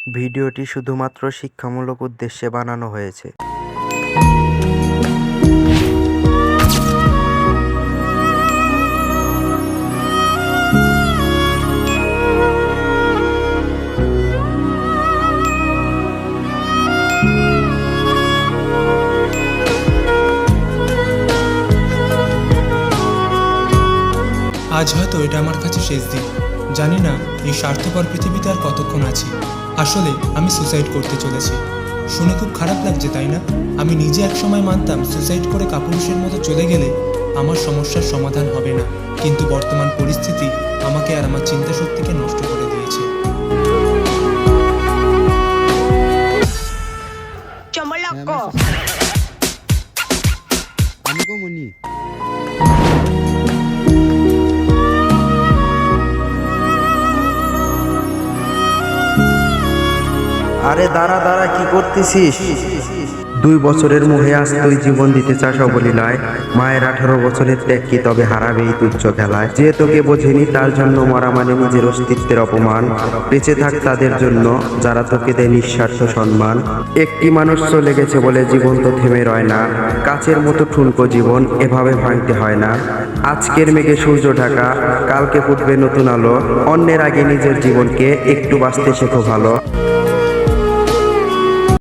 ভিডিওটি শুধুমাত্র শিক্ষামূলক উদ্দেশ্যে বানানো হয়েছে। আজ হয়তো এটা আমার কাছে শেষ দিন। জানি না এই স্বার্থপর পৃথিবীতে আর কতক্ষণ আছি। আসলে আমি সুসাইড করতে চলেছি। শুনে খুব খারাপ লাগছে, তাই না? আমি নিজে একসময় মানতাম সুসাইড করে কাপুরুষের মতো চলে গেলে আমার সমস্যার সমাধান হবে না, কিন্তু বর্তমান পরিস্থিতি আমাকে আর আমার চিন্তা শক্তিকে নষ্ট করে দিয়েছে। আরে দাঁড়া দাঁড়া, কি করতেছিস? 2 বছরের মোহে আজ তুই জীবন দিতে চাস অবলীলায়। মায়ের 18 বছরের ত্যাগ কি তবে হারাবে এই তুচ্ছ খেলায়? যে তোকে বোঝেনি তার জন্য মরা মানে নিজের অস্তিত্বের অপমান। বেঁচে থাক তাদের জন্য যারা তোকে দেয় নিঃস্বার্থ সম্মান। একটি মানুষ চলে গেছে বলে জীবন তো থেমে রয় না। কাচের মতো ঠুনকো জীবন এভাবে ভাঙতে হয় না। আজকের মেঘে সূর্য ঢাকা, কালকে ফুটবে নতুন আলো। অন্যের আগে নিজের জীবনকে একটু বাঁচতে শেখো ভালো।